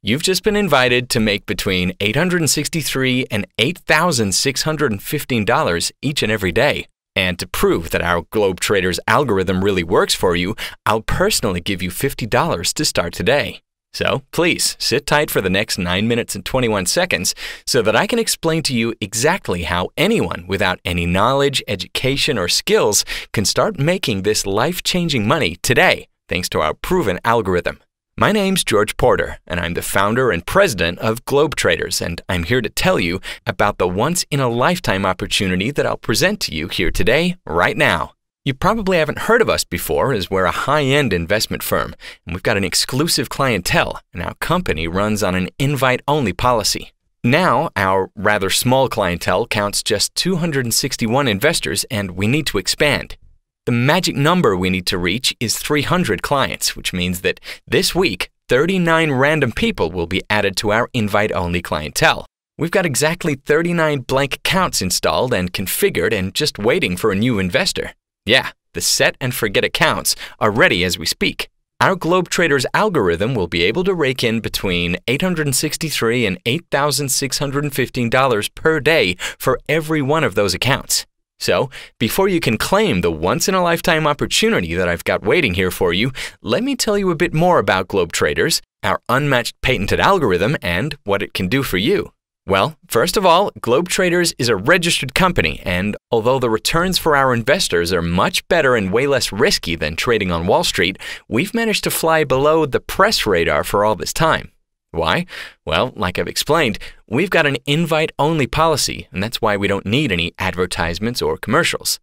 You've just been invited to make between $863 and $8,615 each and every day. And to prove that our GlobeTraders algorithm really works for you, I'll personally give you $50 to start today. So please sit tight for the next 9 minutes and 21 seconds so that I can explain to you exactly how anyone without any knowledge, education, or skills can start making this life-changing money today, thanks to our proven algorithm. My name's George Proter, and I'm the founder and president of GlobeTraders, and I'm here to tell you about the once-in-a-lifetime opportunity that I'll present to you here today, right now. You probably haven't heard of us before, as we're a high-end investment firm, and we've got an exclusive clientele, and our company runs on an invite-only policy. Now, our rather small clientele counts just 261 investors, and we need to expand. The magic number we need to reach is 300 clients, which means that this week, 39 random people will be added to our invite-only clientele. We've got exactly 39 blank accounts installed and configured and just waiting for a new investor. Yeah, the set and forget accounts are ready as we speak. Our GlobeTraders algorithm will be able to rake in between $863 and $8,615 per day for every one of those accounts. So, before you can claim the once-in-a-lifetime opportunity that I've got waiting here for you, let me tell you a bit more about GlobeTraders, our unmatched patented algorithm, and what it can do for you. Well, first of all, GlobeTraders is a registered company, and although the returns for our investors are much better and way less risky than trading on Wall Street, we've managed to fly below the press radar for all this time. Why? Well, like I've explained, we've got an invite-only policy, and that's why we don't need any advertisements or commercials.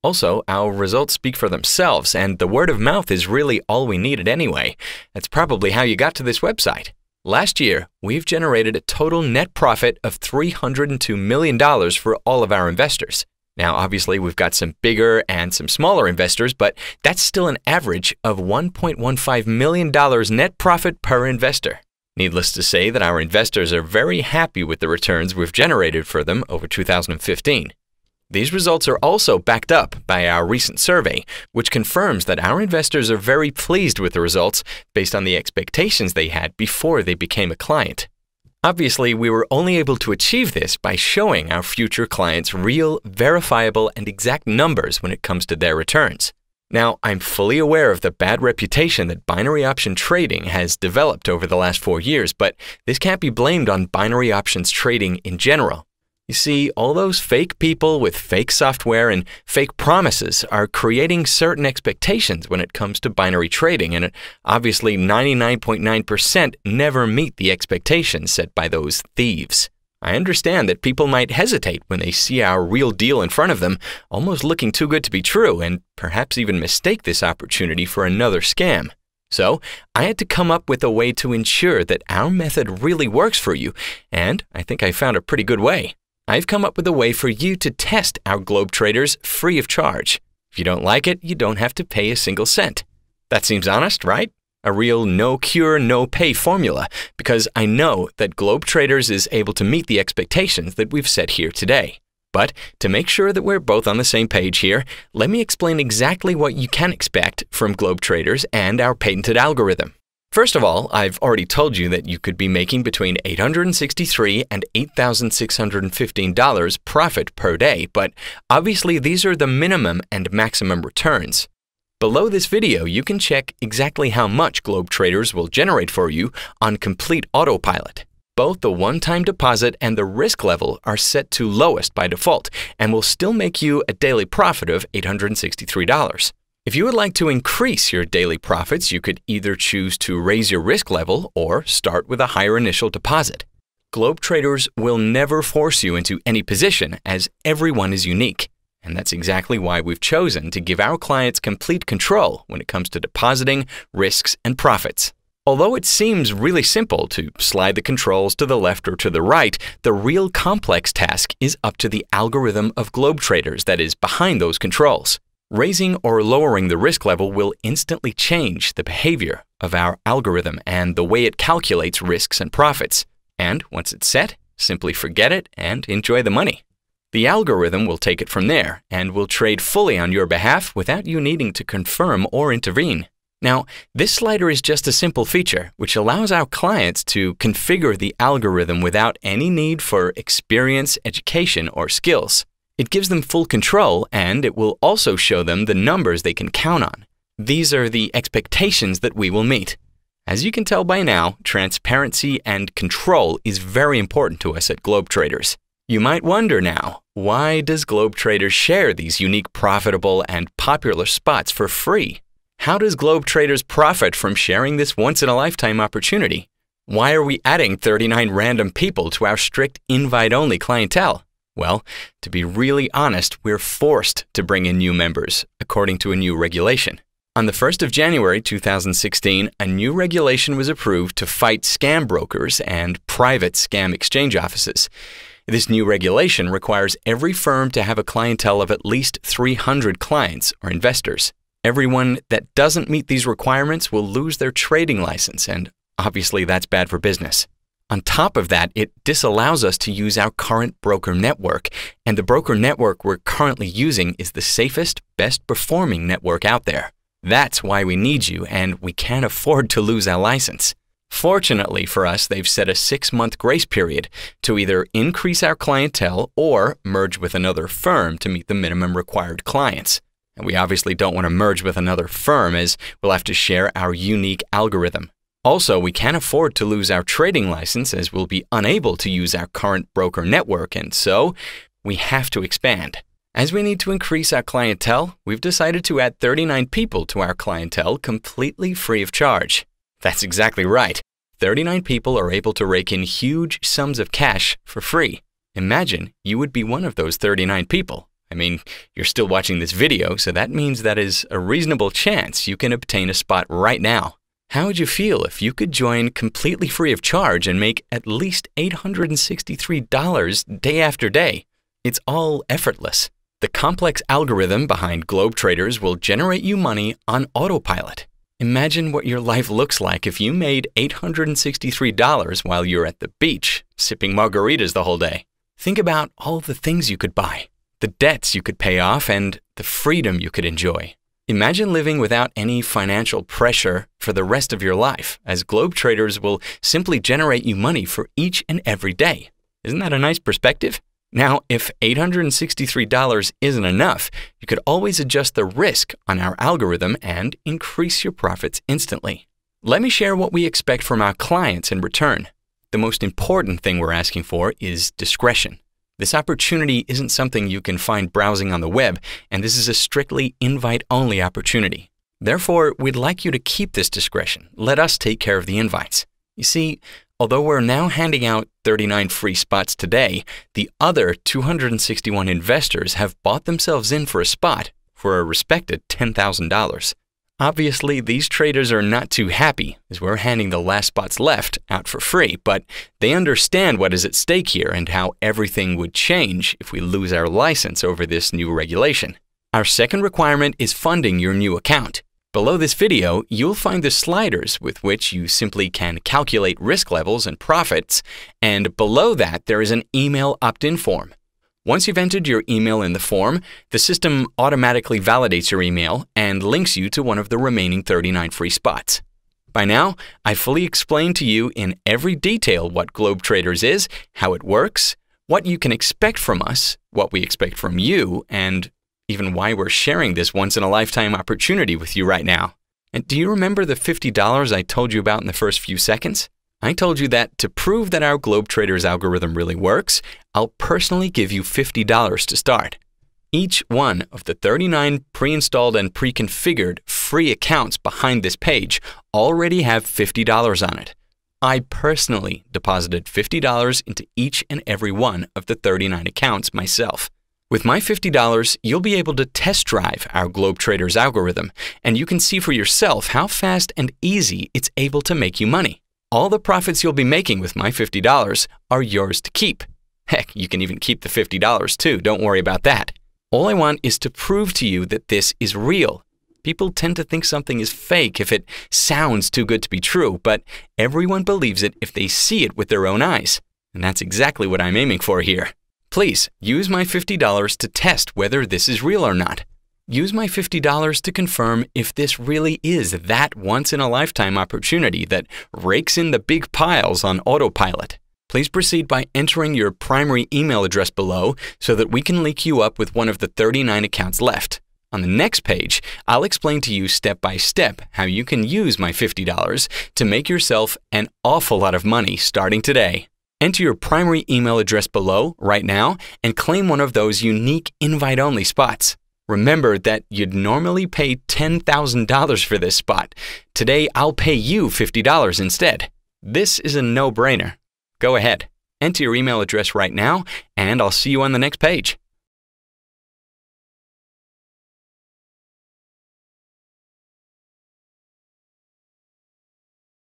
Also, our results speak for themselves, and the word of mouth is really all we needed anyway. That's probably how you got to this website. Last year, we've generated a total net profit of $302 million for all of our investors. Now, obviously, we've got some bigger and some smaller investors, but that's still an average of $1.15 million net profit per investor. Needless to say that our investors are very happy with the returns we've generated for them over 2015. These results are also backed up by our recent survey, which confirms that our investors are very pleased with the results based on the expectations they had before they became a client. Obviously, we were only able to achieve this by showing our future clients real, verifiable, and exact numbers when it comes to their returns. Now, I'm fully aware of the bad reputation that binary option trading has developed over the last 4 years, but this can't be blamed on binary options trading in general. You see, all those fake people with fake software and fake promises are creating certain expectations when it comes to binary trading, and obviously 99.9% never meet the expectations set by those thieves. I understand that people might hesitate when they see our real deal in front of them, almost looking too good to be true, and perhaps even mistake this opportunity for another scam. So, I had to come up with a way to ensure that our method really works for you, and I think I found a pretty good way. I've come up with a way for you to test our GlobeTraders free of charge. If you don't like it, you don't have to pay a single cent. That seems honest, right? A real no-cure, no-pay formula, because I know that GlobeTraders is able to meet the expectations that we've set here today. But to make sure that we're both on the same page here, let me explain exactly what you can expect from GlobeTraders and our patented algorithm. First of all, I've already told you that you could be making between $863 and $8,615 profit per day, but obviously these are the minimum and maximum returns. Below this video, you can check exactly how much GlobeTraders will generate for you on complete autopilot. Both the one-time deposit and the risk level are set to lowest by default and will still make you a daily profit of $863. If you would like to increase your daily profits, you could either choose to raise your risk level or start with a higher initial deposit. GlobeTraders will never force you into any position, as everyone is unique. And that's exactly why we've chosen to give our clients complete control when it comes to depositing, risks, and profits. Although it seems really simple to slide the controls to the left or to the right, the real complex task is up to the algorithm of GlobeTraders that is behind those controls. Raising or lowering the risk level will instantly change the behavior of our algorithm and the way it calculates risks and profits. And once it's set, simply forget it and enjoy the money. The algorithm will take it from there and will trade fully on your behalf without you needing to confirm or intervene. Now, this slider is just a simple feature which allows our clients to configure the algorithm without any need for experience, education, or skills. It gives them full control, and it will also show them the numbers they can count on. These are the expectations that we will meet. As you can tell by now, transparency and control is very important to us at GlobeTraders. You might wonder now, why does GlobeTraders share these unique, profitable, and popular spots for free? How does GlobeTraders profit from sharing this once-in-a-lifetime opportunity? Why are we adding 39 random people to our strict invite-only clientele? Well, to be really honest, we're forced to bring in new members, according to a new regulation. On the 1st of January 2016, a new regulation was approved to fight scam brokers and private scam exchange offices. This new regulation requires every firm to have a clientele of at least 300 clients or investors. Everyone that doesn't meet these requirements will lose their trading license, and obviously that's bad for business. On top of that, it disallows us to use our current broker network, and the broker network we're currently using is the safest, best performing network out there. That's why we need you, and we can't afford to lose our license. Fortunately for us, they've set a 6-month grace period to either increase our clientele or merge with another firm to meet the minimum required clients. And we obviously don't want to merge with another firm, as we'll have to share our unique algorithm. Also, we can't afford to lose our trading license, as we'll be unable to use our current broker network, and so we have to expand. As we need to increase our clientele, we've decided to add 39 people to our clientele completely free of charge. That's exactly right. 39 people are able to rake in huge sums of cash for free. Imagine you would be one of those 39 people. I mean, you're still watching this video, so that means that is a reasonable chance you can obtain a spot right now. How would you feel if you could join completely free of charge and make at least $863 day after day? It's all effortless. The complex algorithm behind GlobeTraders will generate you money on autopilot. Imagine what your life looks like if you made $863 while you're at the beach, sipping margaritas the whole day. Think about all the things you could buy, the debts you could pay off, and the freedom you could enjoy. Imagine living without any financial pressure for the rest of your life, as GlobeTraders will simply generate you money for each and every day. Isn't that a nice perspective? Now, if $863 isn't enough, you could always adjust the risk on our algorithm and increase your profits instantly. Let me share what we expect from our clients in return. The most important thing we're asking for is discretion. This opportunity isn't something you can find browsing on the web, and this is a strictly invite-only opportunity. Therefore, we'd like you to keep this discretion. Let us take care of the invites. You see, although we're now handing out 39 free spots today, the other 261 investors have bought themselves in for a spot for a respected $10,000. Obviously, these traders are not too happy, as we're handing the last spots left out for free, but they understand what is at stake here and how everything would change if we lose our license over this new regulation. Our second requirement is funding your new account. Below this video, you'll find the sliders with which you simply can calculate risk levels and profits, and below that there is an email opt-in form. Once you've entered your email in the form, the system automatically validates your email and links you to one of the remaining 39 free spots. By now, I've fully explained to you in every detail what GlobeTraders is, how it works, what you can expect from us, what we expect from you, and even why we're sharing this once-in-a-lifetime opportunity with you right now. And do you remember the $50 I told you about in the first few seconds? I told you that to prove that our GlobeTraders algorithm really works, I'll personally give you $50 to start. Each one of the 39 pre-installed and pre-configured free accounts behind this page already have $50 on it. I personally deposited $50 into each and every one of the 39 accounts myself. With my $50, you'll be able to test drive our GlobeTraders algorithm, and you can see for yourself how fast and easy it's able to make you money. All the profits you'll be making with my $50 are yours to keep. Heck, you can even keep the $50 too, don't worry about that. All I want is to prove to you that this is real. People tend to think something is fake if it sounds too good to be true, but everyone believes it if they see it with their own eyes. And that's exactly what I'm aiming for here. Please use my $50 to test whether this is real or not. Use my $50 to confirm if this really is that once-in-a-lifetime opportunity that rakes in the big piles on autopilot. Please proceed by entering your primary email address below so that we can link you up with one of the 39 accounts left. On the next page, I'll explain to you step by step how you can use my $50 to make yourself an awful lot of money starting today. Enter your primary email address below right now and claim one of those unique invite-only spots. Remember that you'd normally pay $10,000 for this spot. Today, I'll pay you $50 instead. This is a no-brainer. Go ahead, enter your email address right now, and I'll see you on the next page.